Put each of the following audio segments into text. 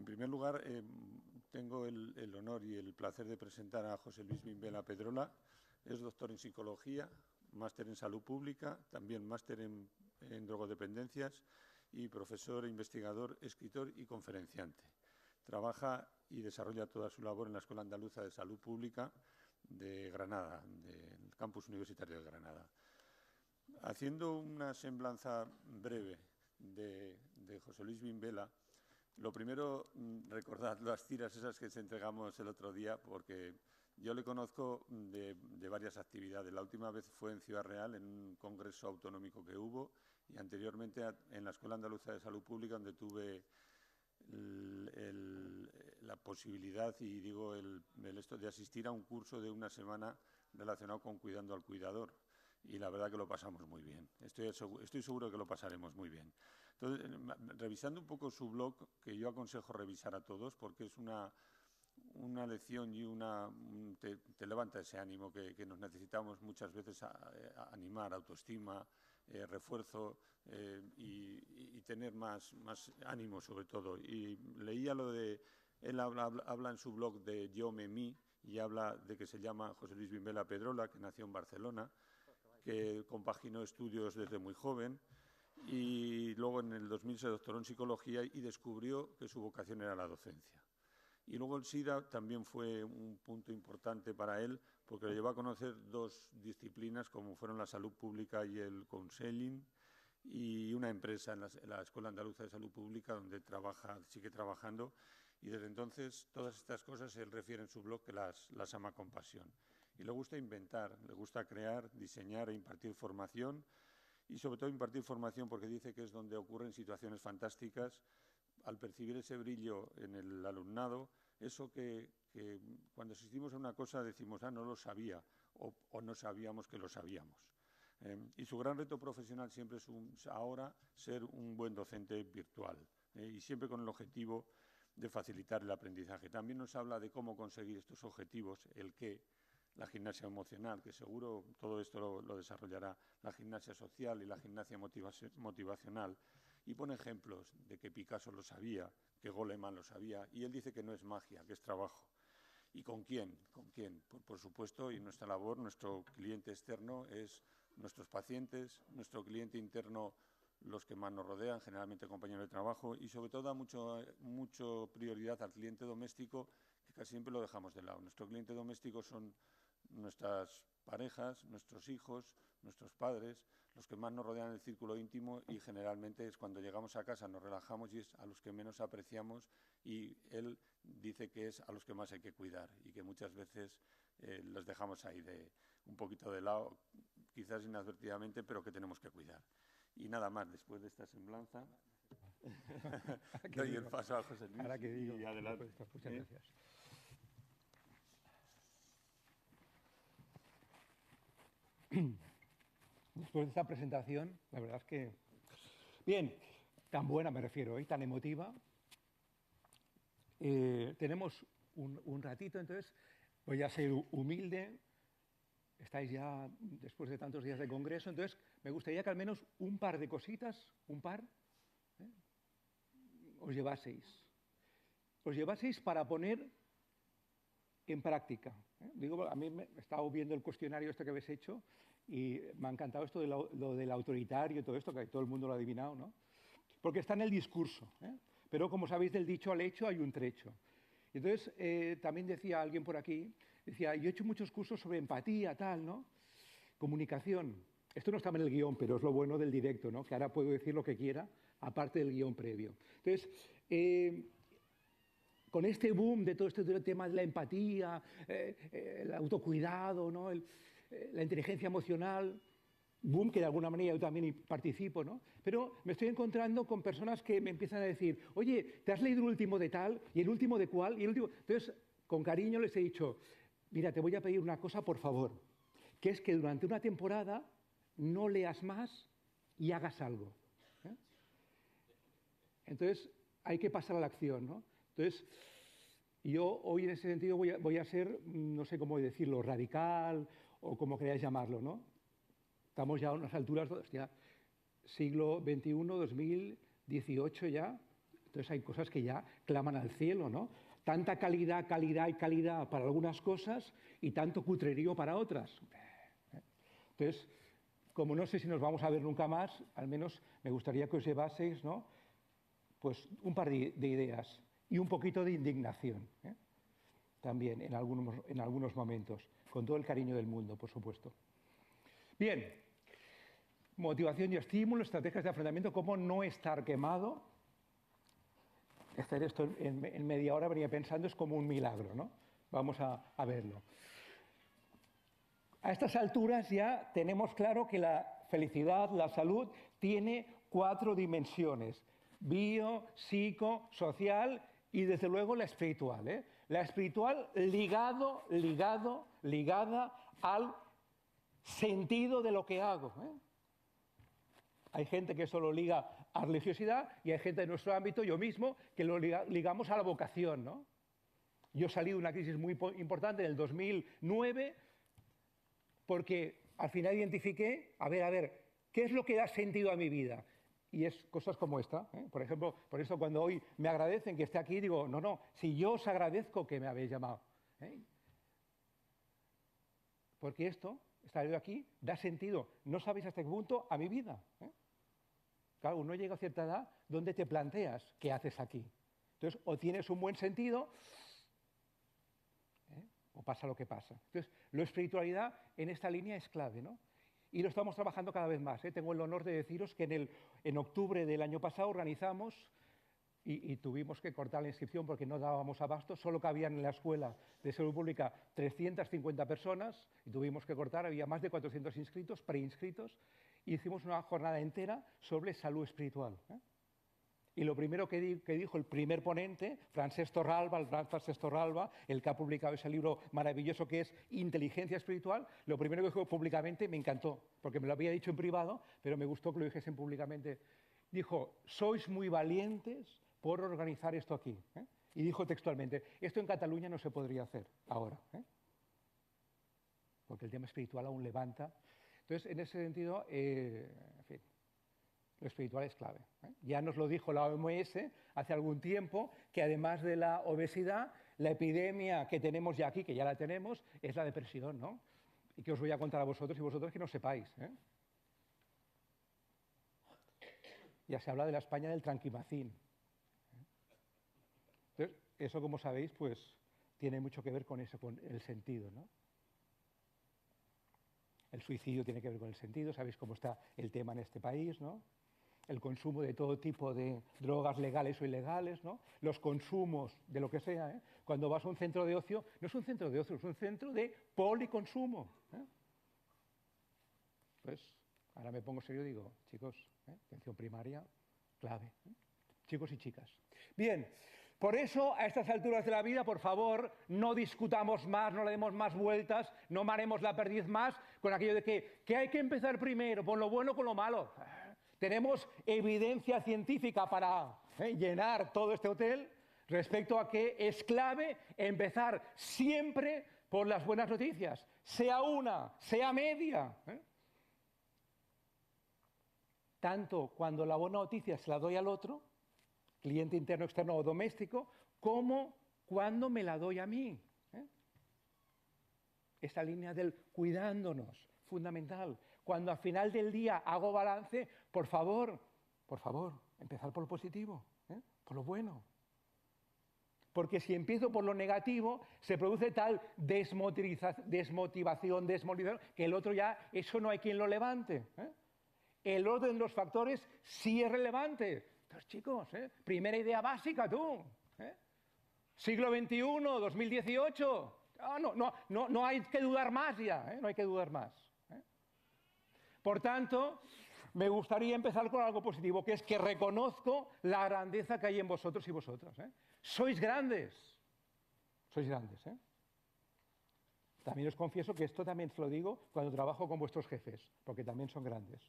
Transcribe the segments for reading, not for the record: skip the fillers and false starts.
primer lugar, tengo el honor y el placer de presentar a José Luis Vimbela Pedrola. Es doctor en Psicología, máster en Salud Pública, también máster en Drogodependencias y profesor, investigador, escritor y conferenciante. Trabaja y desarrolla toda su labor en la Escuela Andaluza de Salud Pública de Granada, del campus universitario de Granada. Haciendo una semblanza breve de José Luis Vimbela, lo primero, recordad las tiras esas que se entregamos el otro día, porque yo le conozco de varias actividades. La última vez fue en Ciudad Real, en un congreso autonómico que hubo, y anteriormente en la Escuela Andaluza de Salud Pública, donde tuve la posibilidad y digo esto de asistir a un curso de una semana relacionado con cuidando al cuidador. Y la verdad que lo pasamos muy bien. Estoy seguro que lo pasaremos muy bien. Entonces, revisando un poco su blog, que yo aconsejo revisar a todos, porque es una lección y te levanta ese ánimo que nos necesitamos muchas veces a animar, autoestima, refuerzo y tener más ánimo sobre todo. Y leía lo de, él habla en su blog de Yo Me Mi y habla de que se llama José Luis Vimbela Pedrola, que nació en Barcelona, que compaginó estudios desde muy joven y luego en el 2000 se doctoró en Psicología y descubrió que su vocación era la docencia. Y luego el SIDA también fue un punto importante para él porque lo llevó a conocer dos disciplinas como fueron la salud pública y el counseling y una empresa en la Escuela Andaluza de Salud Pública donde sigue trabajando y desde entonces todas estas cosas él refiere en su blog que las ama con pasión. Y le gusta inventar, le gusta crear, diseñar e impartir formación y sobre todo impartir formación porque dice que es donde ocurren situaciones fantásticas al percibir ese brillo en el alumnado, eso que cuando asistimos a una cosa decimos, no lo sabía o no sabíamos que lo sabíamos. Y su gran reto profesional siempre es ahora ser un buen docente virtual y siempre con el objetivo de facilitar el aprendizaje. También nos habla de cómo conseguir estos objetivos, el qué, la gimnasia emocional, que seguro todo esto lo desarrollará, la gimnasia social y la gimnasia motivacional. Y pone ejemplos de que Picasso lo sabía, que Goleman lo sabía, y él dice que no es magia, que es trabajo. ¿Y con quién? ¿Con quién? Por supuesto, y nuestra labor, nuestro cliente externo es nuestros pacientes, nuestro cliente interno, los que más nos rodean, generalmente compañeros de trabajo, y sobre todo da mucho prioridad al cliente doméstico, que casi siempre lo dejamos de lado. Nuestro cliente doméstico son nuestras parejas, nuestros hijos, nuestros padres, los que más nos rodean en el círculo íntimo y generalmente es cuando llegamos a casa, nos relajamos y es a los que menos apreciamos y él dice que es a los que más hay que cuidar y que muchas veces los dejamos ahí un poquito de lado, quizás inadvertidamente, pero que tenemos que cuidar. Y nada más, después de esta semblanza, doy el paso a José Luis y adelante. Muchas gracias. Después de esta presentación, la verdad es que... Bien, tan buena me refiero, tan emotiva. Tenemos un ratito, entonces voy a ser humilde. Estáis ya después de tantos días de congreso, entonces me gustaría que al menos un par de cositas, os llevaseis. Os llevaseis para poner en práctica. Digo, a mí me he estado viendo el cuestionario este que habéis hecho y me ha encantado esto de lo del autoritario y todo esto, que todo el mundo lo ha adivinado, ¿no? Porque está en el discurso, pero como sabéis, del dicho al hecho hay un trecho. Entonces, también decía alguien por aquí, decía, yo he hecho muchos cursos sobre empatía, tal, ¿no? Comunicación. Esto no estaba en el guión, pero es lo bueno del directo, ¿no? Que ahora puedo decir lo que quiera, aparte del guión previo. Entonces, con este boom de todo este tema de la empatía, el autocuidado, ¿no? La inteligencia emocional, boom que de alguna manera yo también participo, ¿no? Pero me estoy encontrando con personas que me empiezan a decir, oye, ¿te has leído el último de tal? ¿Y el último de cuál? Y el último... Entonces, con cariño les he dicho, mira, te voy a pedir una cosa, por favor, que es que durante una temporada no leas más y hagas algo. Entonces, hay que pasar a la acción, ¿no? Entonces, yo hoy en ese sentido voy a ser, no sé cómo decirlo, radical o como queráis llamarlo, ¿no? Estamos ya a unas alturas, hostia, siglo XXI, 2018 ya. Entonces hay cosas que ya claman al cielo, ¿no? Tanta calidad, calidad y calidad para algunas cosas y tanto cutrerío para otras. Entonces, como no sé si nos vamos a ver nunca más, al menos me gustaría que os llevaseis, ¿no?, pues un par de ideas y un poquito de indignación, también en algunos momentos, con todo el cariño del mundo, por supuesto. Bien, motivación y estímulo, estrategias de afrontamiento, cómo no estar quemado. Hacer esto en media hora, venía pensando, es como un milagro, ¿no? Vamos a verlo. A estas alturas ya tenemos claro que la felicidad, la salud, tiene 4 dimensiones: bio, psico, social y desde luego la espiritual, ¿eh? La espiritual ligada al sentido de lo que hago, ¿eh? Hay gente que eso lo liga a religiosidad y hay gente de nuestro ámbito, yo mismo, que lo ligamos a la vocación, ¿no? Yo salí de una crisis muy importante en el 2009 porque al final identifiqué, a ver, ¿qué es lo que da sentido a mi vida? Y es cosas como esta, ¿eh? Por ejemplo, por eso cuando hoy me agradecen que esté aquí, digo, no, si yo os agradezco que me habéis llamado, ¿eh? Porque esto, estar yo aquí, da sentido, no sabéis hasta qué punto, a mi vida, ¿eh? Claro, uno llega a cierta edad donde te planteas qué haces aquí. Entonces, o tienes un buen sentido, ¿eh?, o pasa lo que pasa. Entonces, la espiritualidad en esta línea es clave, ¿no? Y lo estamos trabajando cada vez más, ¿eh? Tengo el honor de deciros que en octubre del año pasado organizamos, y tuvimos que cortar la inscripción porque no dábamos abasto, solo cabían en la Escuela de Salud Pública 350 personas, y tuvimos que cortar, había más de 400 inscritos, preinscritos, y hicimos una jornada entera sobre salud espiritual, ¿eh? Y lo primero que dijo el primer ponente, Francesc Torralba, el gran Francesc Torralba, el que ha publicado ese libro maravilloso que es Inteligencia Espiritual, lo primero que dijo públicamente me encantó, porque me lo había dicho en privado, pero me gustó que lo dijesen públicamente. Dijo, sois muy valientes por organizar esto aquí, ¿eh? Y dijo textualmente, esto en Cataluña no se podría hacer ahora, ¿eh?, porque el tema espiritual aún levanta. Entonces, en ese sentido, en fin, lo espiritual es clave, ¿eh? Ya nos lo dijo la OMS hace algún tiempo, que además de la obesidad, la epidemia que tenemos ya aquí, que ya la tenemos, es la depresión, ¿no? Y que os voy a contar a vosotros y vosotros que no sepáis, ¿eh? Ya se habla de la España del tranquimacín, ¿eh? Entonces, eso, como sabéis, pues tiene mucho que ver con eso, con el sentido, ¿no? El suicidio tiene que ver con el sentido, sabéis cómo está el tema en este país, ¿no? El consumo de todo tipo de drogas legales o ilegales, ¿no? Los consumos de lo que sea, ¿eh? Cuando vas a un centro de ocio, no es un centro de ocio, es un centro de policonsumo, ¿eh? Pues ahora me pongo serio y digo, chicos, atención primaria, clave, ¿eh? Chicos y chicas. Bien, por eso, a estas alturas de la vida, por favor, no discutamos más, no le demos más vueltas, no maremos la perdiz más con aquello de que hay que empezar primero, con lo bueno con lo malo. Tenemos evidencia científica para llenar todo este hotel respecto a que es clave empezar siempre por las buenas noticias, sea una, sea media, ¿eh? Tanto cuando la buena noticia se la doy al otro, cliente interno, externo o doméstico, como cuando me la doy a mí, ¿eh? Esta línea del cuidándonos, fundamental. Cuando al final del día hago balance, por favor, empezar por lo positivo, ¿eh?, por lo bueno. Porque si empiezo por lo negativo, se produce tal desmotivación, que el otro ya, eso no hay quien lo levante, ¿eh? El orden de los factores sí es relevante. Entonces, chicos, primera idea básica, tú, siglo XXI, 2018, no hay que dudar más ya, no hay que dudar más. Por tanto, me gustaría empezar con algo positivo, que es que reconozco la grandeza que hay en vosotros y vosotras, ¿eh? Sois grandes, ¿eh? También os confieso que esto también os lo digo cuando trabajo con vuestros jefes, porque también son grandes.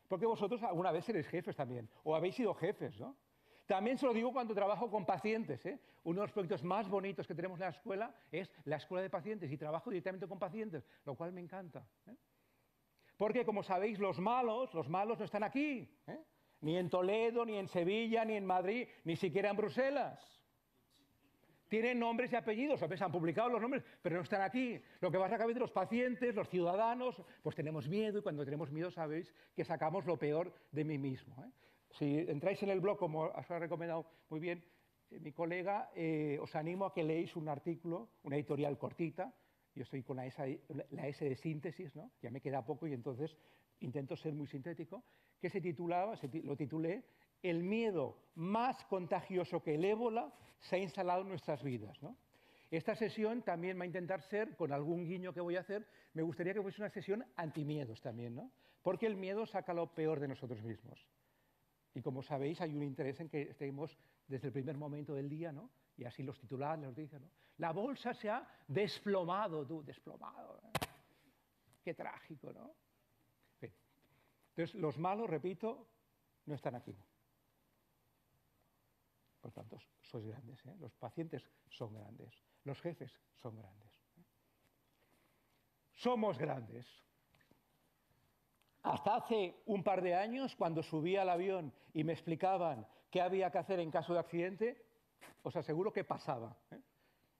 Porque vosotros alguna vez seréis jefes también, o habéis sido jefes, ¿no? También se lo digo cuando trabajo con pacientes, ¿eh? Uno de los proyectos más bonitos que tenemos en la escuela es la escuela de pacientes, y trabajo directamente con pacientes, lo cual me encanta, ¿eh? Porque, como sabéis, los malos no están aquí, ¿eh? ni en Toledo, ni en Sevilla, ni en Madrid, ni siquiera en Bruselas. Tienen nombres y apellidos, a veces han publicado los nombres, pero no están aquí. Lo que pasa es que a veces los pacientes, los ciudadanos, pues tenemos miedo, y cuando tenemos miedo sabéis que sacamos lo peor de mí mismo, ¿eh? Si entráis en el blog, como os ha recomendado muy bien mi colega, os animo a que leáis un artículo, una editorial cortita. Yo estoy con la S de síntesis, ¿no? Ya me queda poco y entonces intento ser muy sintético, que lo titulé "El miedo más contagioso que el ébola se ha instalado en nuestras vidas", ¿no? Esta sesión también va a intentar ser, con algún guiño que voy a hacer, me gustaría que fuese una sesión antimiedos también, ¿no? Porque el miedo saca lo peor de nosotros mismos. Y como sabéis, hay un interés en que estemos desde el primer momento del día, ¿no? Y así los titulares nos dicen, ¿no? La bolsa se ha desplomado, tú, desplomado. Qué trágico, ¿no? Bien. Entonces, los malos, repito, no están aquí. Por tanto, sois grandes, ¿eh? Los pacientes son grandes, los jefes son grandes. Somos grandes. Hasta hace un par de años, cuando subí al avión y me explicaban qué había que hacer en caso de accidente, os aseguro que pasaba, ¿eh?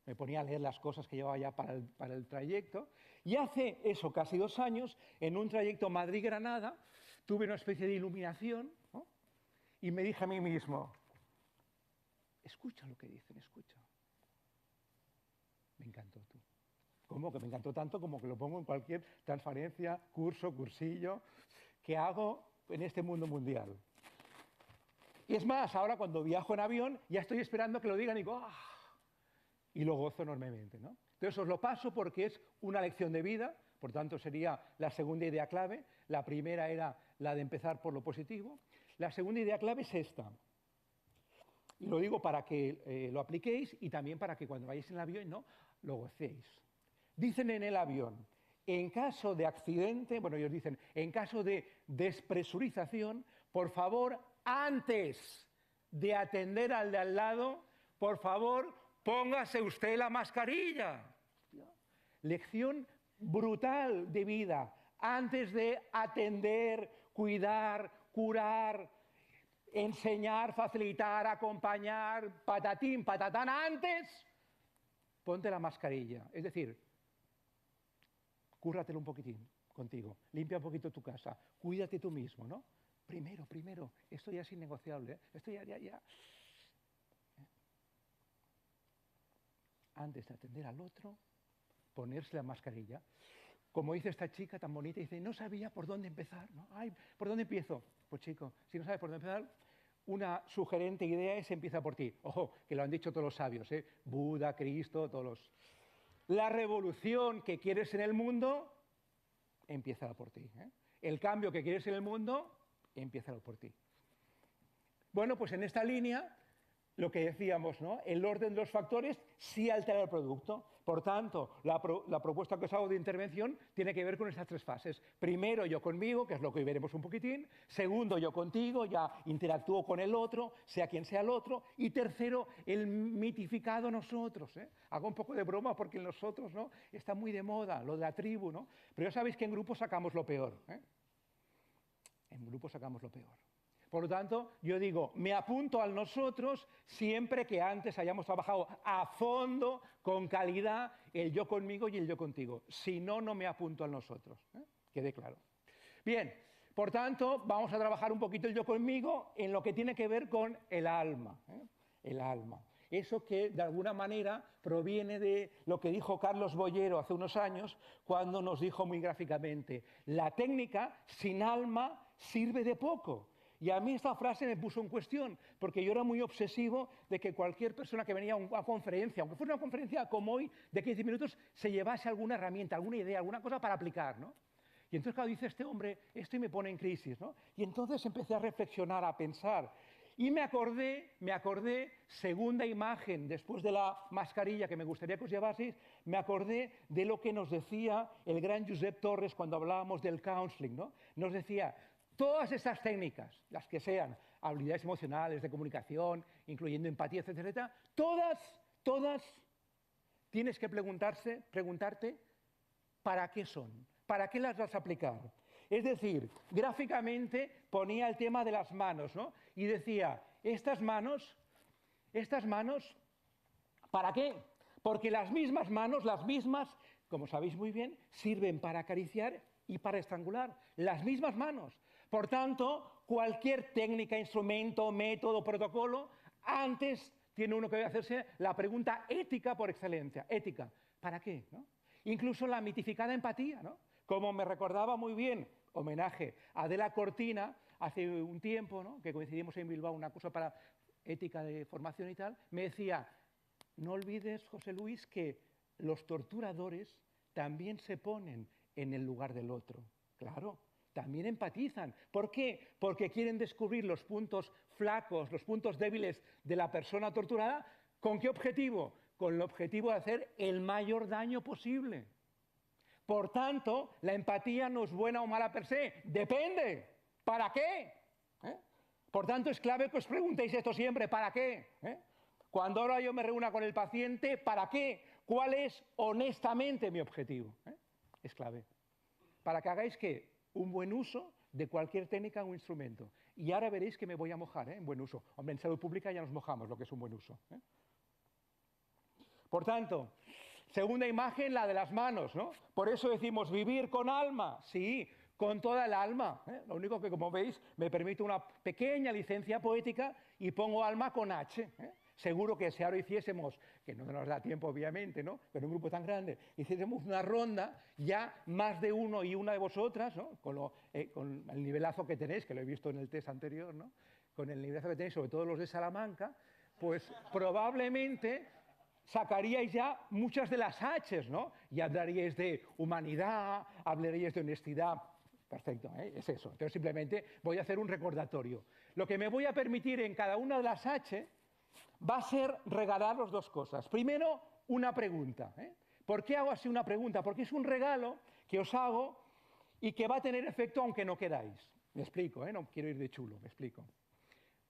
Me ponía a leer las cosas que llevaba ya para el trayecto. Y hace eso, casi 2 años, en un trayecto Madrid-Granada, tuve una especie de iluminación, ¿no? Y me dije a mí mismo, escucha lo que dicen, escucha. Me encantó, tú. ¿Cómo? Que me encantó tanto como que lo pongo en cualquier transparencia, cursillo que hago en este mundo mundial. Y es más, ahora cuando viajo en avión ya estoy esperando que lo digan y digo, ¡ah! Y lo gozo enormemente, ¿no? Entonces os lo paso porque es una lección de vida, por tanto sería la segunda idea clave. La primera era la de empezar por lo positivo. La segunda idea clave es esta. Y lo digo para que lo apliquéis y también para que cuando vayáis en el avión, ¿no?, lo gocéis. Dicen en el avión, en caso de accidente, bueno, ellos dicen, en caso de despresurización, por favor, antes de atender al de al lado, por favor, póngase usted la mascarilla. Lección brutal de vida. Antes de atender, cuidar, curar, enseñar, facilitar, acompañar, patatín, patatán, antes, ponte la mascarilla. Es decir, cúrratelo un poquitín contigo, limpia un poquito tu casa, cuídate tú mismo, ¿no? Primero, esto ya es innegociable, ¿eh? Esto ya. Antes de atender al otro, ponerse la mascarilla. Como dice esta chica tan bonita, dice, no sabía por dónde empezar, ¿no? Ay, ¿por dónde empiezo? Pues chico, si no sabes por dónde empezar, una sugerente idea es empieza por ti. Ojo, que lo han dicho todos los sabios, ¿eh? Buda, Cristo, todos los... La revolución que quieres en el mundo, empieza por ti, ¿eh? El cambio que quieres en el mundo, empieza por ti. Bueno, pues en esta línea, lo que decíamos, ¿no?, el orden de los factores sí altera el producto. Por tanto, la propuesta que os hago de intervención tiene que ver con estas 3 fases. Primero, yo conmigo, que es lo que hoy veremos un poquitín. Segundo, yo contigo, ya interactúo con el otro, sea quien sea el otro. Y tercero, el mitificado nosotros, ¿eh? Hago un poco de broma porque en nosotros, ¿no?, está muy de moda lo de la tribu, ¿no? Pero ya sabéis que en grupo sacamos lo peor, ¿eh? En grupo sacamos lo peor. Por lo tanto, yo digo, me apunto al nosotros siempre que antes hayamos trabajado a fondo, con calidad, el yo conmigo y el yo contigo. Si no, no me apunto al nosotros, ¿eh? Quede claro. Bien, por tanto, vamos a trabajar un poquito el yo conmigo en lo que tiene que ver con el alma, ¿eh? El alma. Eso que, de alguna manera, proviene de lo que dijo Carlos Boyero hace unos años, cuando nos dijo muy gráficamente, la técnica sin alma sirve de poco. Y a mí esta frase me puso en cuestión, porque yo era muy obsesivo de que cualquier persona que venía a una conferencia, aunque fuera una conferencia como hoy, de 15 minutos, se llevase alguna herramienta, alguna idea, alguna cosa para aplicar, ¿no? Y entonces, claro, dice este hombre, esto y me pone en crisis, ¿no? Y entonces empecé a reflexionar, a pensar, y me acordé, segunda imagen, después de la mascarilla que me gustaría que os llevaseis, me acordé de lo que nos decía el gran Josep Torres cuando hablábamos del counseling, ¿no? Nos decía, todas esas técnicas, las que sean, habilidades emocionales, de comunicación, incluyendo empatía, etcétera, todas tienes que preguntarte ¿para qué son? ¿Para qué las vas a aplicar? Es decir, gráficamente ponía el tema de las manos, ¿no? Y decía, estas manos, ¿para qué? Porque las mismas manos, como sabéis muy bien, sirven para acariciar y para estrangular. Las mismas manos. Por tanto, cualquier técnica, instrumento, método, protocolo, antes tiene uno que hacerse la pregunta ética por excelencia. Ética, ¿para qué? ¿No? Incluso la mitificada empatía, ¿no? Como me recordaba muy bien, homenaje a Adela Cortina, hace un tiempo, ¿no? Que coincidimos en Bilbao, una cosa para ética de formación y tal, me decía, no olvides, José Luis, que los torturadores también se ponen en el lugar del otro. Claro, también empatizan. ¿Por qué? Porque quieren descubrir los puntos flacos, los puntos débiles de la persona torturada. ¿Con qué objetivo? Con el objetivo de hacer el mayor daño posible. Por tanto, la empatía no es buena o mala per se. Depende. ¿Para qué? Por tanto, es clave que os preguntéis esto siempre. ¿Para qué? Cuando ahora yo me reúna con el paciente, ¿para qué? ¿Cuál es honestamente mi objetivo? Es clave. Para que hagáis ¿qué? Un buen uso de cualquier técnica o instrumento. Y ahora veréis que me voy a mojar en buen uso. Hombre, en salud pública ya nos mojamos lo que es un buen uso. Por tanto, segunda imagen, la de las manos, ¿no? Por eso decimos vivir con alma. Sí, con toda el alma. Lo único que, como veis, me permite una pequeña licencia poética y pongo alma con H. Seguro que si ahora hiciésemos, que no nos da tiempo obviamente, ¿no? Pero un grupo tan grande, hiciésemos una ronda, ya más de uno y una de vosotras, ¿no? Con el nivelazo que tenéis, que lo he visto en el test anterior, ¿no? Con el nivelazo que tenéis, sobre todo los de Salamanca, pues probablemente sacaríais ya muchas de las H's, ¿no? Y hablaríais de humanidad, hablaríais de honestidad. Perfecto, es eso. Entonces simplemente voy a hacer un recordatorio. Lo que me voy a permitir en cada una de las H va a ser regalaros dos cosas. Primero, una pregunta. ¿Por qué hago así una pregunta? Porque es un regalo que os hago y que va a tener efecto aunque no queráis. Me explico, no quiero ir de chulo, me explico.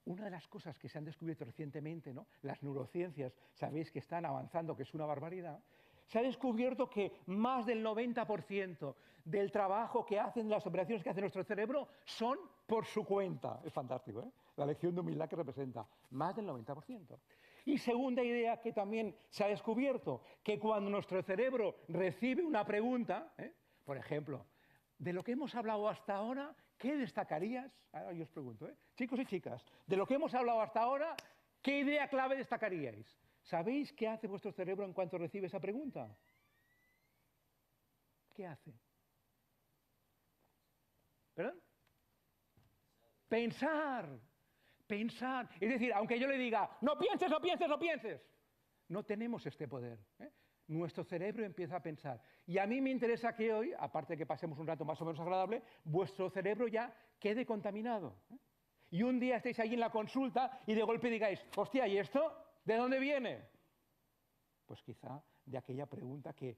Una de las cosas que se han descubierto recientemente, ¿no? Las neurociencias, sabéis que están avanzando, que es una barbaridad, se ha descubierto que más del 90% del trabajo que hacen, las operaciones que hace nuestro cerebro, son por su cuenta. Es fantástico, ¿eh? La lección de humildad que representa. Más del 90%. Y segunda idea que también se ha descubierto, que cuando nuestro cerebro recibe una pregunta, por ejemplo, de lo que hemos hablado hasta ahora, ¿qué destacarías? Ahora yo os pregunto, chicos y chicas, de lo que hemos hablado hasta ahora, ¿qué idea clave destacaríais? ¿Sabéis qué hace vuestro cerebro en cuanto recibe esa pregunta? ¿Qué hace? ¿Perdón? Pensar. Pensar. Es decir, aunque yo le diga, no pienses, no pienses, no pienses. No tenemos este poder. Nuestro cerebro empieza a pensar. Y a mí me interesa que hoy, aparte de que pasemos un rato más o menos agradable, vuestro cerebro ya quede contaminado. Y un día estéis ahí en la consulta y de golpe digáis, hostia, ¿y esto de dónde viene? Pues quizá de aquella pregunta que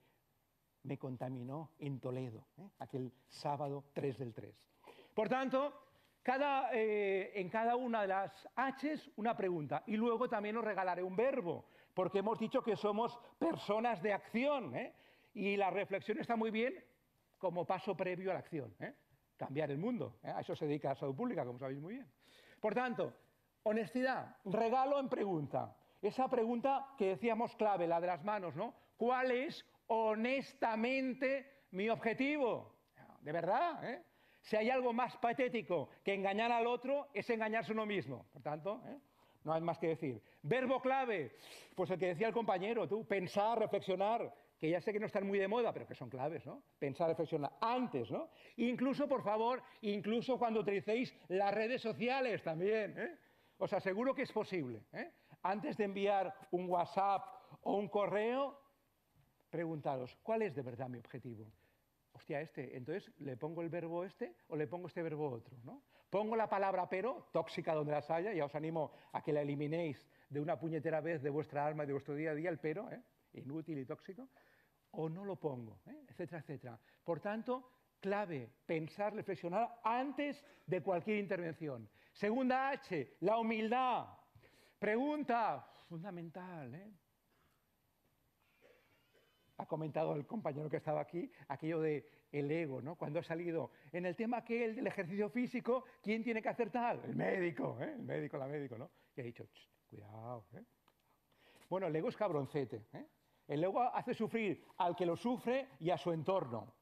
me contaminó en Toledo, aquel sábado 3 del 3. Por tanto, en cada una de las H's una pregunta. Y luego también os regalaré un verbo, porque hemos dicho que somos personas de acción, y la reflexión está muy bien como paso previo a la acción. Cambiar el mundo. A eso se dedica la salud pública, como sabéis muy bien. Por tanto, honestidad, regalo en pregunta. Esa pregunta que decíamos clave, la de las manos, ¿no? ¿Cuál es honestamente mi objetivo? De verdad, Si hay algo más patético que engañar al otro, es engañarse uno mismo. Por tanto, no hay más que decir. Verbo clave, pues el que decía el compañero, tú, pensar, reflexionar, que ya sé que no están muy de moda, pero que son claves, ¿no? Pensar, reflexionar, antes, ¿no? Incluso, por favor, incluso cuando utilicéis las redes sociales también, Os aseguro que es posible, Antes de enviar un WhatsApp o un correo, preguntaros, ¿cuál es de verdad mi objetivo? Hostia, entonces, ¿le pongo el verbo o le pongo este verbo otro, ¿no? Pongo la palabra pero, tóxica donde las haya, ya os animo a que la eliminéis de una puñetera vez de vuestra alma y de vuestro día a día, el pero, inútil y tóxico, o no lo pongo, etcétera, etcétera. Por tanto, clave, pensar, reflexionar antes de cualquier intervención. Segunda H, la humildad. Pregunta, fundamental, ha comentado el compañero que estaba aquí, aquello de el ego, ¿no? Cuando ha salido en el tema aquel del ejercicio físico, ¿quién tiene que hacer tal? El médico, ¿eh? El médico, la médico, ¿no? Y ha dicho, cuidado, ¿eh? Bueno, el ego es cabroncete, ¿eh? El ego hace sufrir al que lo sufre y a su entorno.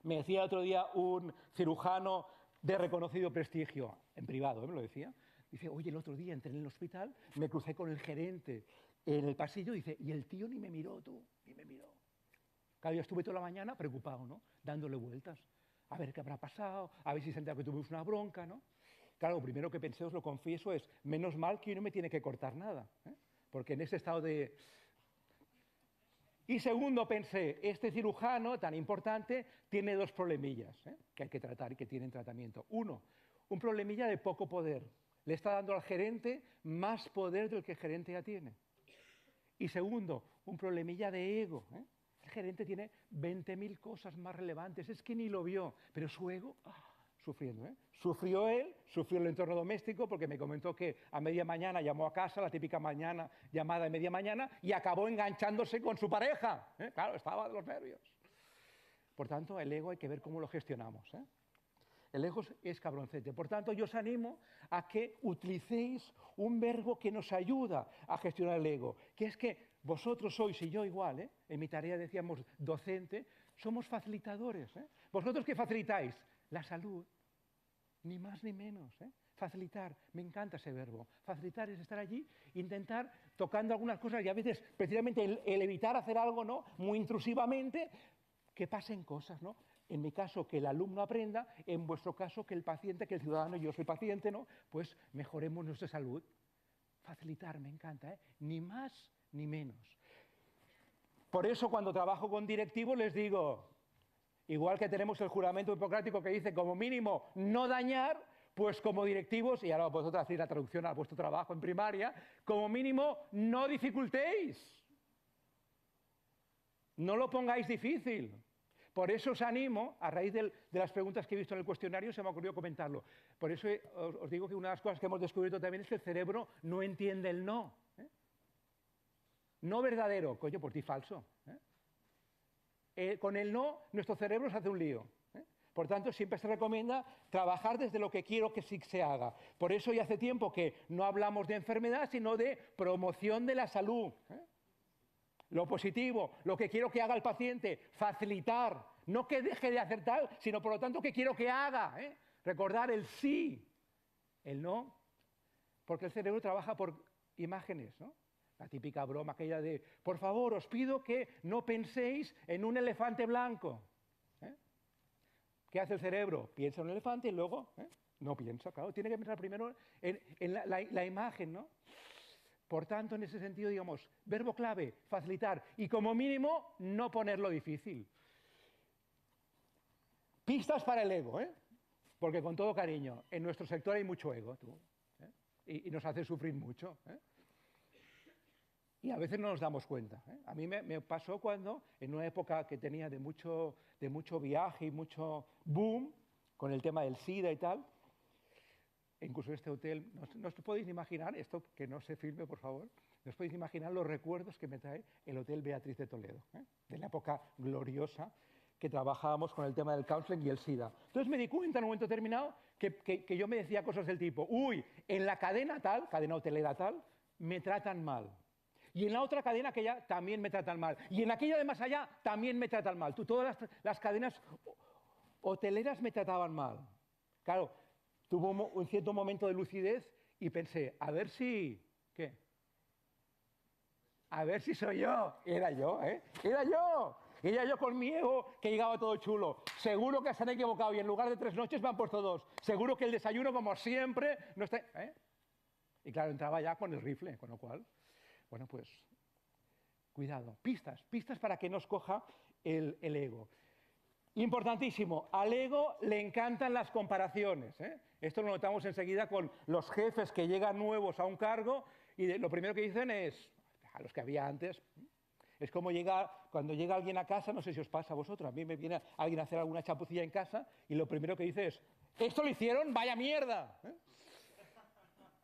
Me decía el otro día un cirujano de reconocido prestigio, en privado, ¿eh? Me lo decía. Dice, oye, el otro día entré en el hospital, me crucé con el gerente en el pasillo, dice, y el tío ni me miró, tú, ni me miró. Claro, yo estuve toda la mañana preocupado, ¿no? Dándole vueltas, a ver qué habrá pasado, a ver si se entera que tuvimos una bronca, ¿no? Claro, lo primero que pensé, os lo confieso, es, menos mal que no me tiene que cortar nada, ¿eh? Porque en ese estado de... Y segundo, pensé, este cirujano tan importante tiene dos problemillas, ¿eh? Que hay que tratar y que tienen tratamiento. Uno, un problemilla de poco poder. Le está dando al gerente más poder del que el gerente ya tiene. Y segundo, un problemilla de ego, ¿eh? El gerente tiene 20.000 cosas más relevantes, es que ni lo vio, pero su ego, sufriendo, ¿eh? Sufrió él, sufrió el entorno doméstico, porque me comentó que a media mañana llamó a casa, la típica llamada de media mañana, y acabó enganchándose con su pareja, ¿eh? Claro, estaba de los nervios. Por tanto, el ego hay que ver cómo lo gestionamos, ¿eh? El ego es cabroncete. Por tanto, yo os animo a que utilicéis un verbo que nos ayuda a gestionar el ego, que es que vosotros sois, y yo igual, ¿eh? En mi tarea decíamos docente, somos facilitadores, ¿eh? ¿Vosotros qué facilitáis? La salud, ni más ni menos, ¿eh? Facilitar, me encanta ese verbo. Facilitar es estar allí, intentar tocando algunas cosas y a veces precisamente el evitar hacer algo, ¿no? Muy intrusivamente, que pasen cosas, ¿no? En mi caso, que el alumno aprenda, en vuestro caso, que el paciente, que el ciudadano, yo soy paciente, ¿no? Pues mejoremos nuestra salud. Facilitar, me encanta, ¿eh? Ni más ni menos. Por eso, cuando trabajo con directivos, les digo, igual que tenemos el juramento hipocrático que dice, como mínimo, no dañar, pues como directivos, y ahora vosotros hacéis la traducción a vuestro trabajo en primaria, como mínimo, no dificultéis. No lo pongáis difícil. Por eso os animo, a raíz de las preguntas que he visto en el cuestionario, se me ha ocurrido comentarlo. Por eso os digo que una de las cosas que hemos descubierto también es que el cerebro no entiende el no, ¿eh? No verdadero, coño, por ti falso, ¿eh? Con el no, nuestro cerebro se hace un lío, ¿eh? Por tanto, siempre se recomienda trabajar desde lo que quiero que sí se haga. Por eso ya hace tiempo que no hablamos de enfermedad, sino de promoción de la salud, ¿eh? Lo positivo, lo que quiero que haga el paciente, facilitar, no que deje de hacer tal, sino por lo tanto que quiero que haga, ¿eh? Recordar el sí, el no, porque el cerebro trabaja por imágenes, ¿no? La típica broma aquella de, por favor, os pido que no penséis en un elefante blanco, ¿eh? ¿Qué hace el cerebro? Piensa en un elefante y luego, ¿eh? No piensa, claro, tiene que pensar primero en la imagen, ¿no? Por tanto, en ese sentido, digamos, verbo clave, facilitar, y como mínimo, no ponerlo difícil. Pistas para el ego, ¿eh? Porque con todo cariño, en nuestro sector hay mucho ego, tú, ¿eh? Y nos hace sufrir mucho, ¿eh? Y a veces no nos damos cuenta, ¿eh? A mí me pasó cuando, en una época que tenía de mucho viaje y mucho boom, con el tema del SIDA y tal, incluso este hotel, no os podéis imaginar, esto que no se filme, por favor, no os podéis imaginar los recuerdos que me trae el Hotel Beatriz de Toledo, ¿eh? De la época gloriosa que trabajábamos con el tema del counseling y el SIDA. Entonces me di cuenta en un momento determinado que yo me decía cosas del tipo, uy, en la cadena tal, cadena hotelera tal, me tratan mal. Y en la otra cadena aquella también me tratan mal. Y en aquella de más allá también me tratan mal. Todas las cadenas hoteleras me trataban mal. Claro, tuvo un cierto momento de lucidez y pensé, a ver si... ¿Qué? A ver si soy yo. Era yo, ¿eh? Era yo. Era yo con mi ego que llegaba todo chulo. Seguro que se han equivocado y en lugar de 3 noches me han puesto 2. Seguro que el desayuno, como siempre, no está... ¿eh? Y claro, entraba ya con el rifle, con lo cual... Bueno, pues... Cuidado. Pistas para que no os coja el ego. Importantísimo, al ego le encantan las comparaciones, ¿eh? Esto lo notamos enseguida con los jefes que llegan nuevos a un cargo y lo primero que dicen es, a los que había antes, es como cuando llega alguien a casa, no sé si os pasa a vosotros, a mí me viene alguien a hacer alguna chapucilla en casa y lo primero que dice es, ¿esto lo hicieron? ¡Vaya mierda! ¿Eh?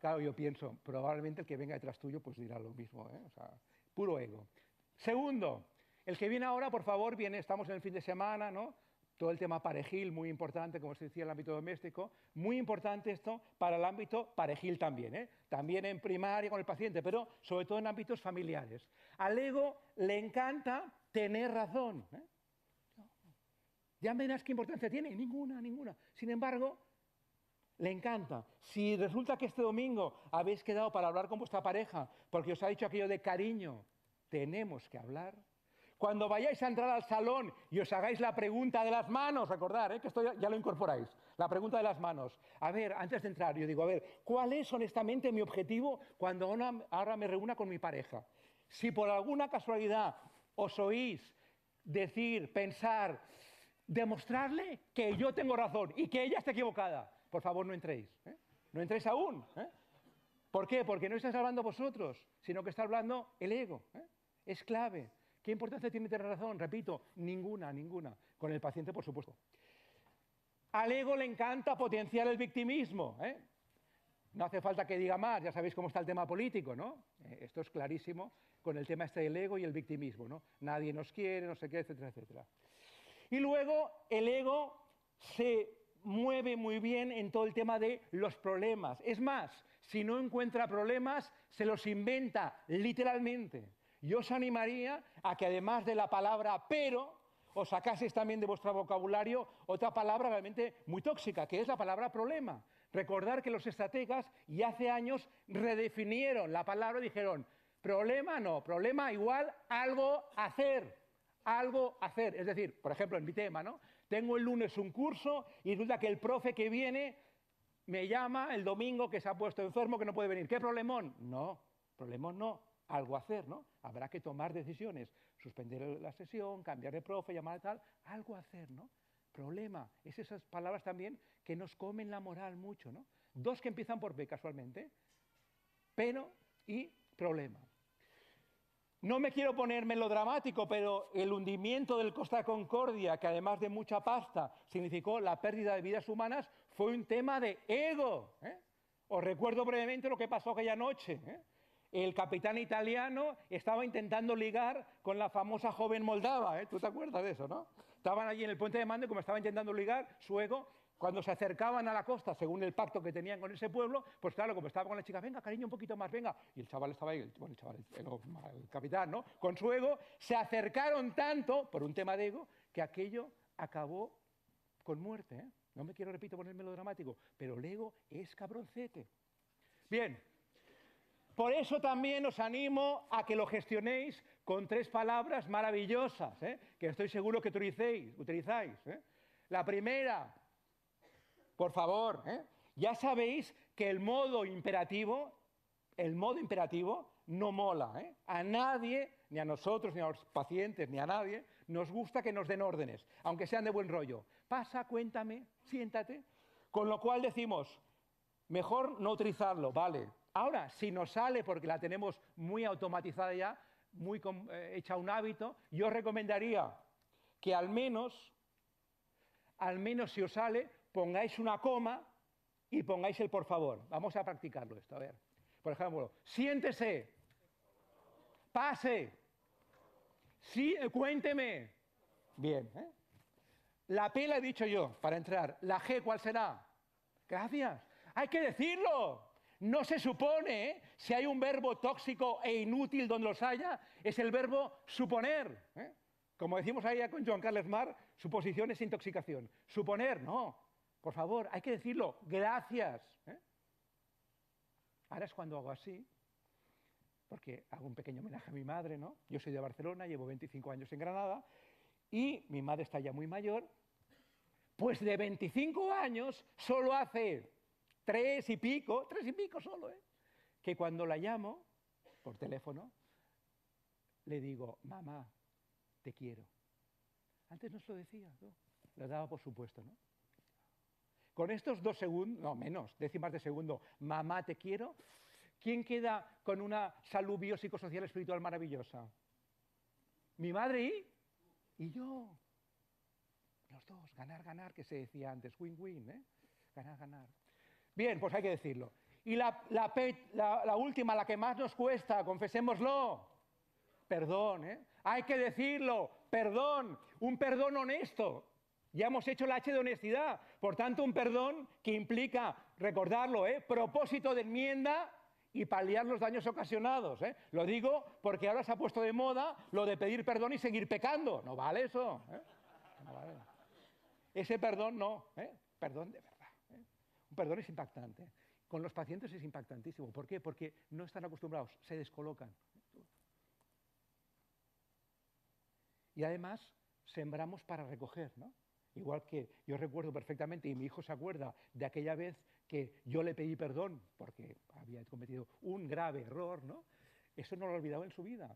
Claro, yo pienso, probablemente el que venga detrás tuyo pues dirá lo mismo, ¿eh? O sea, puro ego. Segundo, El que viene ahora, por favor, estamos en el fin de semana, ¿no? Todo el tema parejil, muy importante, como se decía en el ámbito doméstico, muy importante esto para el ámbito parejil también, ¿eh? También en primaria con el paciente, pero sobre todo en ámbitos familiares. Al ego le encanta tener razón, ¿eh? Ya me dirás qué importancia tiene, ninguna. Sin embargo, le encanta. Si resulta que este domingo habéis quedado para hablar con vuestra pareja, porque os ha dicho aquello de cariño, tenemos que hablar. Cuando vayáis a entrar al salón y os hagáis la pregunta de las manos, recordad, que esto ya lo incorporáis, la pregunta de las manos. A ver, antes de entrar, yo digo, a ver, ¿cuál es honestamente mi objetivo cuando ahora me reúna con mi pareja? Si por alguna casualidad os oís decir, pensar, demostrarle que yo tengo razón y que ella está equivocada, por favor no entréis, ¿eh? No entréis aún, ¿eh? ¿Por qué? Porque no estáis hablando vosotros, sino que está hablando el ego, ¿eh? Es clave. ¿Qué importancia tiene tener razón? Repito, ninguna. Con el paciente, por supuesto. Al ego le encanta potenciar el victimismo, ¿eh? No hace falta que diga más, ya sabéis cómo está el tema político, ¿no? Esto es clarísimo con el tema del ego y el victimismo, ¿no? Nadie nos quiere, no sé qué, etcétera, etcétera. Y luego el ego se mueve muy bien en todo el tema de los problemas. Es más, si no encuentra problemas, se los inventa literalmente. Yo os animaría a que además de la palabra pero, os sacaseis también de vuestro vocabulario otra palabra realmente muy tóxica, que es la palabra problema. Recordar que los estrategas ya hace años redefinieron la palabra y dijeron, problema no, problema igual algo hacer. Algo hacer. Es decir, por ejemplo, en mi tema, ¿no? Tengo el lunes un curso y resulta que el profe que viene me llama el domingo que se ha puesto enfermo, que no puede venir. ¿Qué problemón? No, problemón no. Algo hacer, ¿no? Habrá que tomar decisiones, suspender la sesión, cambiar de profe, llamar a tal, algo hacer, ¿no? Problema, es esas palabras también que nos comen la moral mucho, ¿no? Dos que empiezan por B casualmente, pero y problema. No me quiero poner melodramático, pero el hundimiento del Costa Concordia, que además de mucha pasta significó la pérdida de vidas humanas, fue un tema de ego, ¿eh? Os recuerdo brevemente lo que pasó aquella noche, ¿eh? El capitán italiano estaba intentando ligar con la famosa joven moldava, ¿eh? ¿Tú te acuerdas de eso, no? Estaban allí en el puente de mando y como estaba intentando ligar, su ego, cuando se acercaban a la costa, según el pacto que tenían con ese pueblo, pues claro, como estaba con la chica, venga, cariño, un poquito más, venga. Y el chaval estaba ahí, el capitán, ¿no? Con su ego, se acercaron tanto, por un tema de ego, que aquello acabó con muerte, ¿eh? No me quiero, repito, poner melodramático, pero el ego es cabroncete. Bien. Por eso también os animo a que lo gestionéis con 3 palabras maravillosas, ¿eh? Que estoy seguro que utilizáis, ¿eh? La primera, por favor, ¿eh? Ya sabéis que el modo imperativo no mola, ¿eh? A nadie, ni a nosotros, ni a los pacientes, ni a nadie, nos gusta que nos den órdenes, aunque sean de buen rollo. Pasa, cuéntame, siéntate. Con lo cual decimos, mejor no utilizarlo, vale. Ahora, si nos sale, porque la tenemos muy automatizada ya, muy hecha un hábito, yo os recomendaría que al menos si os sale, pongáis una coma y pongáis el por favor. Vamos a practicarlo esto, a ver. Por ejemplo, siéntese, pase, sí, cuénteme. Bien, ¿eh? La P la he dicho yo, para entrar. La G, ¿cuál será? Gracias. Hay que decirlo. No se supone, ¿eh? Si hay un verbo tóxico e inútil donde los haya, es el verbo suponer, ¿eh? Como decimos ahí con Joan Carles Mar, suposición es intoxicación. Suponer, no. Por favor, hay que decirlo. Gracias, ¿eh? Ahora es cuando hago así, porque hago un pequeño homenaje a mi madre, ¿no? Yo soy de Barcelona, llevo 25 años en Granada, y mi madre está ya muy mayor. Pues de 25 años solo hace 3 y pico solo, ¿eh? Que cuando la llamo por teléfono, le digo, mamá, te quiero. Antes no se lo decía, ¿no? Lo daba por supuesto, ¿no? Con estos 2 segundos, no menos, décimas de segundo, mamá, te quiero, ¿quién queda con una salud biopsicosocial espiritual maravillosa? Mi madre y yo. Los dos, ganar, ganar, que se decía antes, win-win, ¿eh? Ganar, ganar. Bien, pues hay que decirlo. Y la última, la que más nos cuesta, confesémoslo, perdón, ¿eh? Hay que decirlo, perdón, un perdón honesto. Ya hemos hecho la H de honestidad, por tanto un perdón que implica, recordarlo, propósito de enmienda y paliar los daños ocasionados. Lo digo porque ahora se ha puesto de moda lo de pedir perdón y seguir pecando. No vale eso. No vale. Ese perdón no, perdón de verdad. Un perdón es impactante. Con los pacientes es impactantísimo. ¿Por qué? Porque no están acostumbrados, se descolocan. Y además sembramos para recoger, ¿no? Igual que yo recuerdo perfectamente, y mi hijo se acuerda de aquella vez que yo le pedí perdón porque había cometido un grave error, ¿no? Eso no lo ha olvidado en su vida.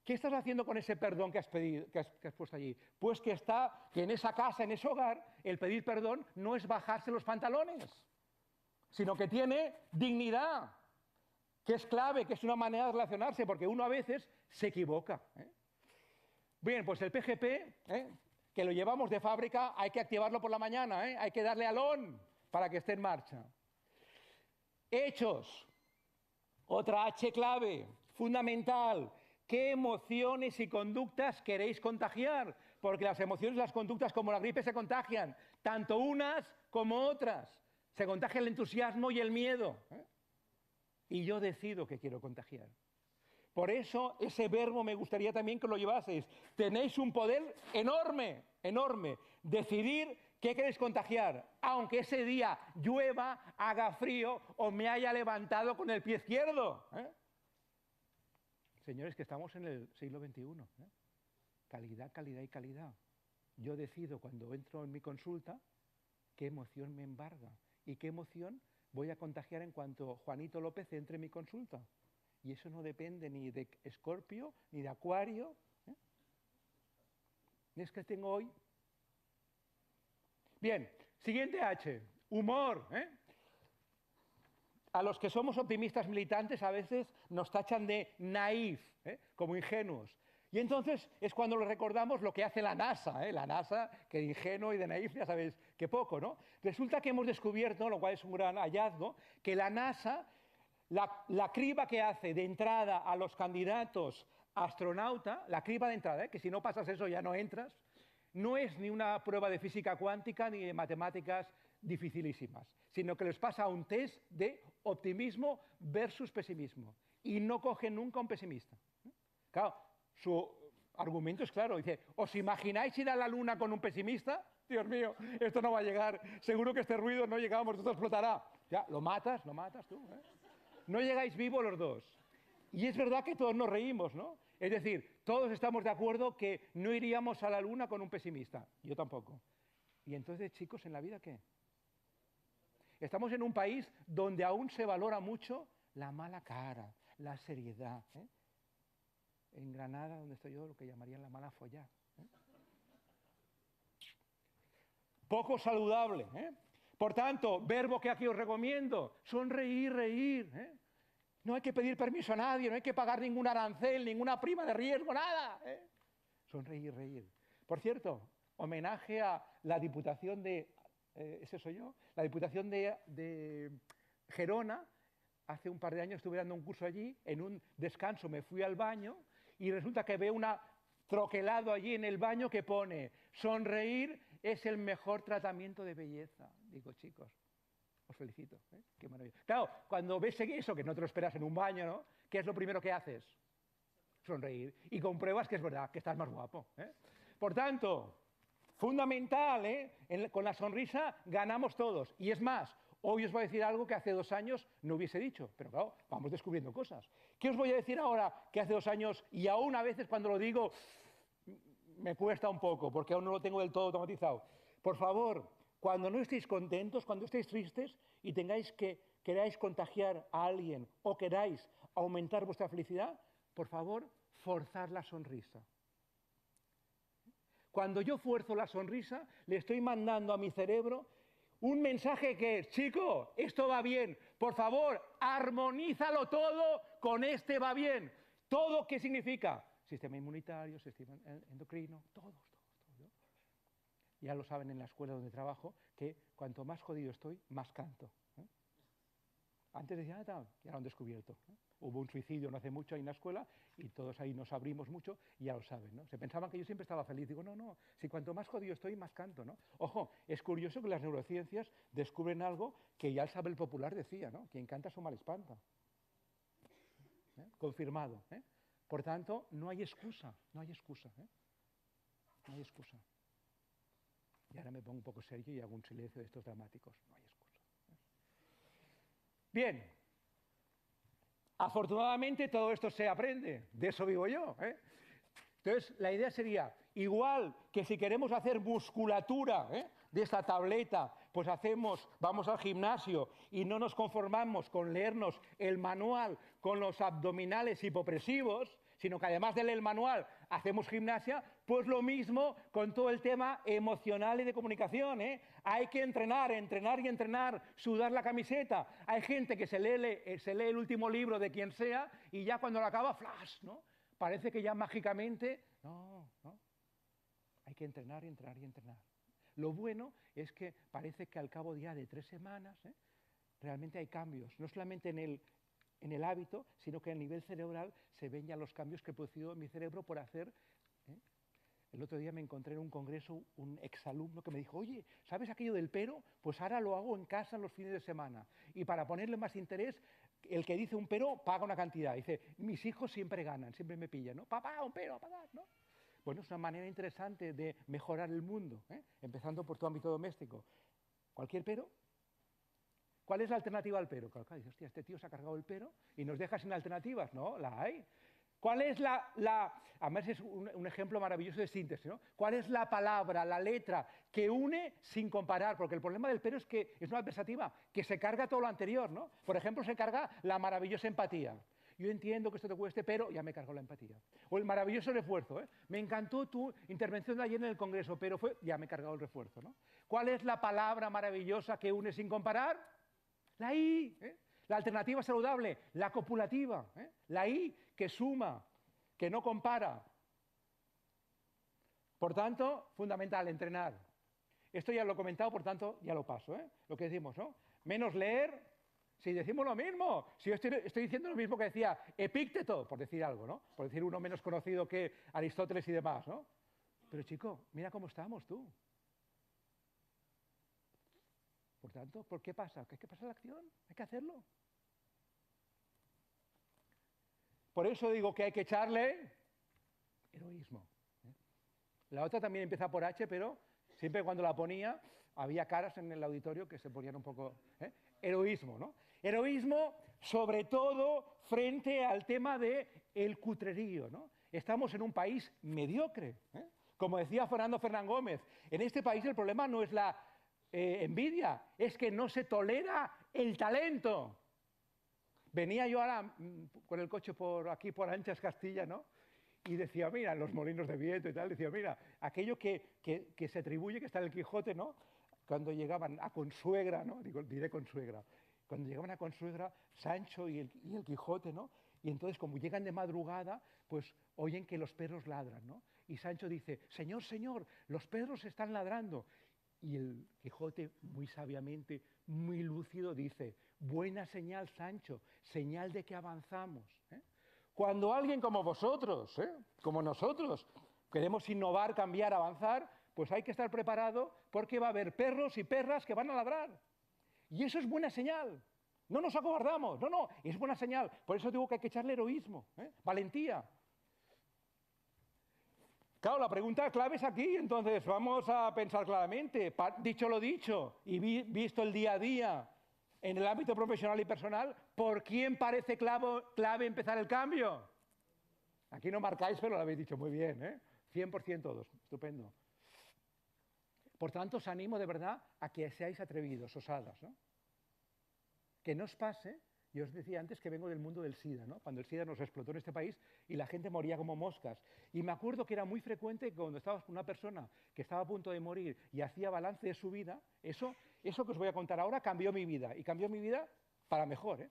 ¿Qué estás haciendo con ese perdón que has pedido, que has puesto allí? Pues que en esa casa, en ese hogar, el pedir perdón no es bajarse los pantalones, sino que tiene dignidad, que es clave, que es una manera de relacionarse, porque uno a veces se equivoca. Bien, pues el PGP, que lo llevamos de fábrica, hay que activarlo por la mañana, hay que darle al on para que esté en marcha. Hechos, otra H clave, fundamental. ¿Qué emociones y conductas queréis contagiar? Porque las emociones y las conductas, como la gripe, se contagian, tanto unas como otras. Se contagia el entusiasmo y el miedo. Y yo decido que quiero contagiar. Por eso ese verbo me gustaría también que lo llevaseis. Tenéis un poder enorme, enorme. Decidir qué queréis contagiar, aunque ese día llueva, haga frío o me haya levantado con el pie izquierdo. Señores, que estamos en el siglo XXI. Calidad, calidad y calidad. Yo decido cuando entro en mi consulta qué emoción me embarga y qué emoción voy a contagiar en cuanto Juanito López entre en mi consulta. Y eso no depende ni de Escorpio, ni de Acuario. Es que tengo hoy. Bien, siguiente H, humor. A los que somos optimistas militantes a veces nos tachan de naif, como ingenuos. Y entonces es cuando le recordamos lo que hace la NASA, la NASA, que de ingenuo y de naif ya sabéis que poco, ¿no? Resulta que hemos descubierto, lo cual es un gran hallazgo, que la NASA, la criba que hace de entrada a los candidatos astronauta, la criba de entrada, que si no pasas eso ya no entras, no es ni una prueba de física cuántica ni de matemáticas dificilísimas, sino que les pasa un test de optimismo versus pesimismo. Y no cogen nunca un pesimista. Claro, su argumento es claro. Dice, ¿os imagináis ir a la Luna con un pesimista? Dios mío, esto no va a llegar. Seguro que este ruido no llegamos, esto explotará. Ya, lo matas tú. No llegáis vivos los dos. Y es verdad que todos nos reímos, ¿no? Es decir, todos estamos de acuerdo que no iríamos a la Luna con un pesimista. Yo tampoco. Y entonces, chicos, ¿en la vida qué? Estamos en un país donde aún se valora mucho la mala cara, la seriedad. En Granada, donde estoy yo, lo que llamarían la mala follá. Poco saludable. Por tanto, verbo que aquí os recomiendo, sonreír, reír. No hay que pedir permiso a nadie, no hay que pagar ningún arancel, ninguna prima de riesgo, nada. Sonreír, reír. Por cierto, homenaje a la Diputación de... ¿ese soy yo? La Diputación de Gerona. Hace un par de años estuve dando un curso allí, en un descanso me fui al baño y resulta que veo una troquelado allí en el baño que pone sonreír es el mejor tratamiento de belleza. Digo, chicos, os felicito, qué maravilla. Claro, cuando ves eso, que no te lo esperas en un baño, ¿no? ¿Qué es lo primero que haces? Sonreír. Y compruebas que es verdad, que estás más guapo. Por tanto, fundamental, con la sonrisa ganamos todos. Y es más, hoy os voy a decir algo que hace 2 años no hubiese dicho, pero claro, vamos descubriendo cosas. ¿Qué os voy a decir ahora que hace 2 años y aún a veces cuando lo digo me cuesta un poco porque aún no lo tengo del todo automatizado? Por favor, cuando no estéis contentos, cuando estéis tristes y queráis contagiar a alguien o queráis aumentar vuestra felicidad, por favor, forzad la sonrisa. Cuando yo fuerzo la sonrisa, le estoy mandando a mi cerebro un mensaje que es, chico, esto va bien, por favor, armonízalo todo con este va bien. ¿Todo qué significa? Sistema inmunitario, sistema endocrino, todos. Ya lo saben en la escuela donde trabajo, que cuanto más jodido estoy, más canto. Antes decían, ya lo han descubierto, ¿no? Hubo un suicidio no hace mucho ahí en la escuela y todos ahí nos abrimos mucho y ya lo saben, ¿no? Se pensaban que yo siempre estaba feliz. Digo, no, si cuanto más jodido estoy, más canto, ¿no? Ojo, es curioso que las neurociencias descubren algo que ya el saber popular decía, ¿no? Quien canta su mal espanta. Confirmado, ¿eh? Por tanto, no hay excusa, no hay excusa, ¿eh? No hay excusa. Y ahora me pongo un poco serio y hago un silencio de estos dramáticos. No hay excusa. Bien. Afortunadamente todo esto se aprende, de eso vivo yo, ¿eh? Entonces, la idea sería, igual que si queremos hacer musculatura, ¿eh?, de esta tableta, pues vamos al gimnasio y no nos conformamos con leernos el manual con los abdominales hipopresivos, sino que además de leer el manual hacemos gimnasia, pues lo mismo con todo el tema emocional y de comunicación, ¿eh? Hay que entrenar y entrenar, sudar la camiseta. Hay gente que se lee el último libro de quien sea y ya cuando lo acaba, flash, ¿no? Parece que ya mágicamente, no. Hay que entrenar y entrenar y entrenar. Lo bueno es que parece que al cabo ya de 3 semanas, ¿eh?, realmente hay cambios, no solamente en el hábito, sino que a nivel cerebral se ven ya los cambios que he producido en mi cerebro por hacer, ¿eh? El otro día me encontré en un congreso un exalumno que me dijo, oye, ¿sabes aquello del pero? Pues ahora lo hago en casa en los fines de semana. Y para ponerle más interés, el que dice un pero paga una cantidad. Dice, mis hijos siempre ganan, siempre me pillan, ¿no? Papá, un pero a pagar, ¿no? Bueno, es una manera interesante de mejorar el mundo, ¿eh?, empezando por tu ámbito doméstico. ¿Cualquier pero? ¿Cuál es la alternativa al pero? Claro, dices, hostia, este tío se ha cargado el pero y nos deja sin alternativas. No, la hay. ¿Cuál es además es un ejemplo maravilloso de síntesis, ¿no? ¿Cuál es la palabra, la letra que une sin comparar? Porque el problema del pero es que es una adversativa, que se carga todo lo anterior, ¿no? Por ejemplo, se carga la maravillosa empatía. Yo entiendo que esto te cueste, pero ya me cargó la empatía. O el maravilloso refuerzo, ¿eh? Me encantó tu intervención de ayer en el Congreso, pero ya me he cargado el refuerzo, ¿no? ¿Cuál es la palabra maravillosa que une sin comparar? La I, ¿eh? La alternativa saludable, la copulativa, ¿eh? La I que suma, que no compara. Por tanto, fundamental, entrenar. Esto ya lo he comentado, por tanto, ya lo paso, ¿eh? Lo que decimos, ¿no? Menos leer, si decimos lo mismo. Si yo estoy diciendo lo mismo que decía Epícteto, por decir algo, ¿no? Por decir uno menos conocido que Aristóteles y demás, ¿no? Pero chico, mira cómo estamos tú. Por tanto, ¿por qué pasa? ¿Qué pasa la acción? Hay que hacerlo. Por eso digo que hay que echarle heroísmo, ¿eh? La otra también empieza por H, pero siempre cuando la ponía había caras en el auditorio que se ponían un poco, ¿eh? Heroísmo, ¿no? Heroísmo, sobre todo, frente al tema del cutrerío, ¿no? Estamos en un país mediocre, ¿eh? Como decía Fernando Fernán Gómez, en este país el problema no es la envidia, es que no se tolera el talento. Venía yo ahora con el coche por aquí, por Anchas Castilla, ¿no? Y decía, mira, los molinos de viento y tal, decía, mira, aquello que se atribuye, que está en el Quijote, ¿no? Cuando llegaban a Consuegra, ¿no? Diré Consuegra. Cuando llegaban a Consuegra, Sancho y el Quijote, ¿no? Y entonces, como llegan de madrugada, pues oyen que los perros ladran, ¿no? Y Sancho dice, señor, señor, los perros están ladrando. Y el Quijote, muy sabiamente, muy lúcido, dice, buena señal, Sancho, señal de que avanzamos, ¿eh? Cuando alguien como vosotros, ¿eh?, como nosotros, queremos innovar, cambiar, avanzar, pues hay que estar preparado porque va a haber perros y perras que van a ladrar. Y eso es buena señal. No nos acobardamos, no, es buena señal. Por eso digo que hay que echarle heroísmo, ¿eh?, valentía. Claro, la pregunta clave es aquí, entonces vamos a pensar claramente. Dicho lo dicho y visto el día a día en el ámbito profesional y personal, ¿por quién parece clave empezar el cambio? Aquí no marcáis, pero lo habéis dicho muy bien, ¿eh? 100% todos, estupendo. Por tanto, os animo de verdad a que seáis atrevidos, osadas, ¿no? Que no os pase. Yo os decía antes que vengo del mundo del SIDA, ¿no? Cuando el SIDA nos explotó en este país y la gente moría como moscas. Y me acuerdo que era muy frecuente que cuando estabas con una persona que estaba a punto de morir y hacía balance de su vida, eso que os voy a contar ahora cambió mi vida. Y cambió mi vida para mejor, ¿eh?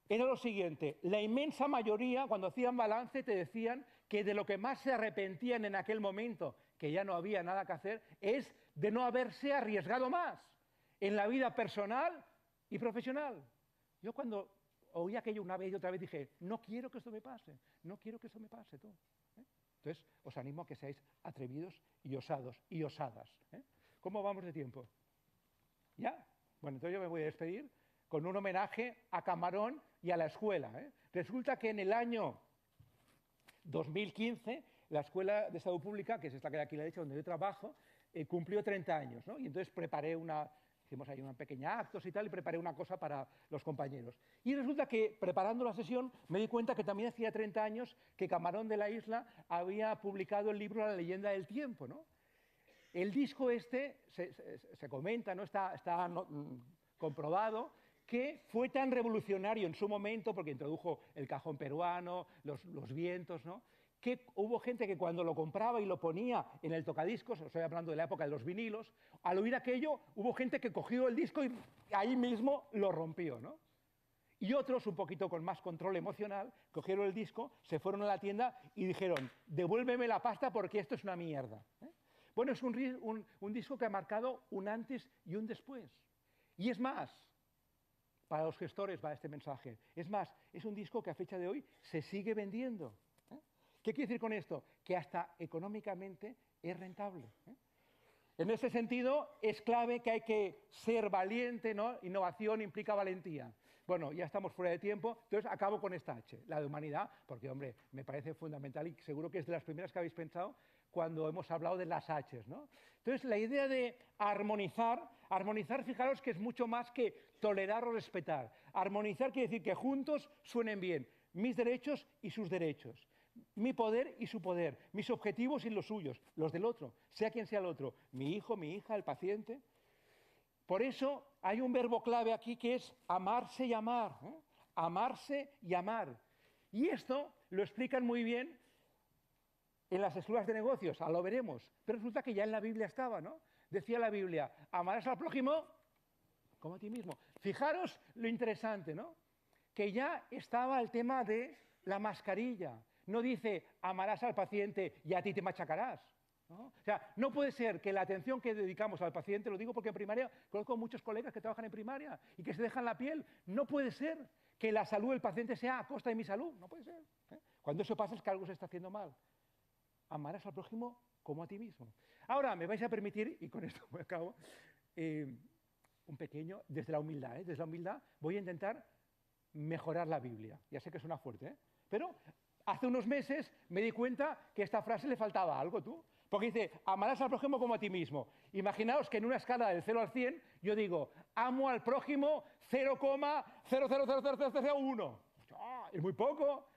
Era lo siguiente, la inmensa mayoría cuando hacían balance te decían que de lo que más se arrepentían en aquel momento, que ya no había nada que hacer, es de no haberse arriesgado más en la vida personal y profesional. Yo cuando oí aquello una vez y otra vez dije, no quiero que esto me pase, no quiero que esto me pase tú. Entonces, os animo a que seáis atrevidos y osados y osadas. ¿Cómo vamos de tiempo? ¿Ya? Bueno, entonces yo me voy a despedir con un homenaje a Camarón y a la escuela. Resulta que en el año 2015, la Escuela de Salud Pública, que es esta que hay aquí a la derecha, donde yo trabajo, cumplió 30 años, ¿no? Y entonces preparé hicimos ahí una pequeña actos y tal, y preparé una cosa para los compañeros. Y resulta que, preparando la sesión, me di cuenta que también hacía 30 años que Camarón de la Isla había publicado el libro La leyenda del tiempo, ¿no? El disco se comenta, ¿no? Está comprobado, que fue tan revolucionario en su momento, porque introdujo el cajón peruano, los vientos, ¿no? Que hubo gente que cuando lo compraba y lo ponía en el tocadiscos, estoy hablando de la época de los vinilos, al oír aquello, hubo gente que cogió el disco y ahí mismo lo rompió, ¿no? Y otros, un poquito con más control emocional, cogieron el disco, se fueron a la tienda y dijeron, devuélveme la pasta porque esto es una mierda. Bueno, es un disco que ha marcado un antes y un después. Y es más, para los gestores va este mensaje, es más, es un disco que a fecha de hoy se sigue vendiendo. ¿Qué quiere decir con esto? Que hasta económicamente es rentable. En ese sentido, es clave que hay que ser valiente, ¿no? Innovación implica valentía. Bueno, ya estamos fuera de tiempo, entonces acabo con esta H, la de humanidad, porque, hombre, me parece fundamental y seguro que es de las primeras que habéis pensado cuando hemos hablado de las H's, ¿no? Entonces, la idea de armonizar, fijaros que es mucho más que tolerar o respetar. Armonizar quiere decir que juntos suenen bien mis derechos y sus derechos. Mi poder y su poder, mis objetivos y los suyos, los del otro, sea quien sea el otro, mi hijo, mi hija, el paciente. Por eso hay un verbo clave aquí que es amarse y amar, amarse y amar. Y esto lo explican muy bien en las escuelas de negocios, lo veremos, pero resulta que ya en la Biblia estaba, ¿no? Decía la Biblia, amarás al prójimo como a ti mismo. Fijaros lo interesante, ¿no? Que ya estaba el tema de la mascarilla. No dice, amarás al paciente y a ti te machacarás, ¿no? O sea, no puede ser que la atención que dedicamos al paciente, lo digo porque en primaria conozco muchos colegas que trabajan en primaria y que se dejan la piel, no puede ser que la salud del paciente sea a costa de mi salud, no puede ser. Cuando eso pasa es que algo se está haciendo mal. Amarás al prójimo como a ti mismo. Ahora, me vais a permitir, y con esto me acabo, un pequeño, desde la humildad, desde la humildad voy a intentar mejorar la Biblia. Ya sé que suena fuerte, pero hace unos meses me di cuenta que a esta frase le faltaba algo, tú. Porque dice, amarás al prójimo como a ti mismo. Imaginaos que en una escala del 0 al 100, yo digo, amo al prójimo 0,000001. Es muy poco.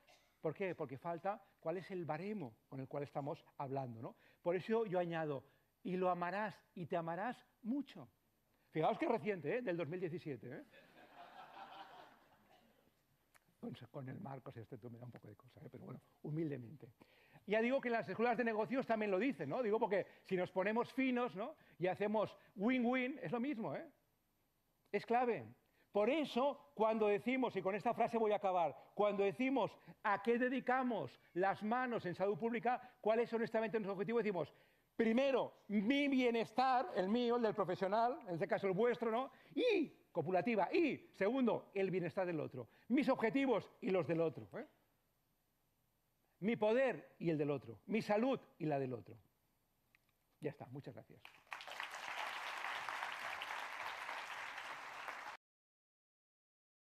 ¿Por qué? Porque falta cuál es el baremo con el cual estamos hablando, ¿no? Por eso yo añado, y lo amarás y te amarás mucho. Fijaos que reciente, del 2017, Con el Marcos tú me da un poco de cosa, pero bueno, humildemente. Ya digo que en las escuelas de negocios también lo dicen, ¿no? Digo porque si nos ponemos finos, ¿no? Y hacemos win-win, es lo mismo, Es clave. Por eso, cuando decimos, y con esta frase voy a acabar, cuando decimos a qué dedicamos las manos en salud pública, cuál es honestamente nuestro objetivo, decimos, primero, mi bienestar, el mío, el del profesional, en este caso el vuestro, ¿no? Y copulativa. Y, segundo, el bienestar del otro. Mis objetivos y los del otro. Mi poder y el del otro. Mi salud y la del otro. Ya está, muchas gracias.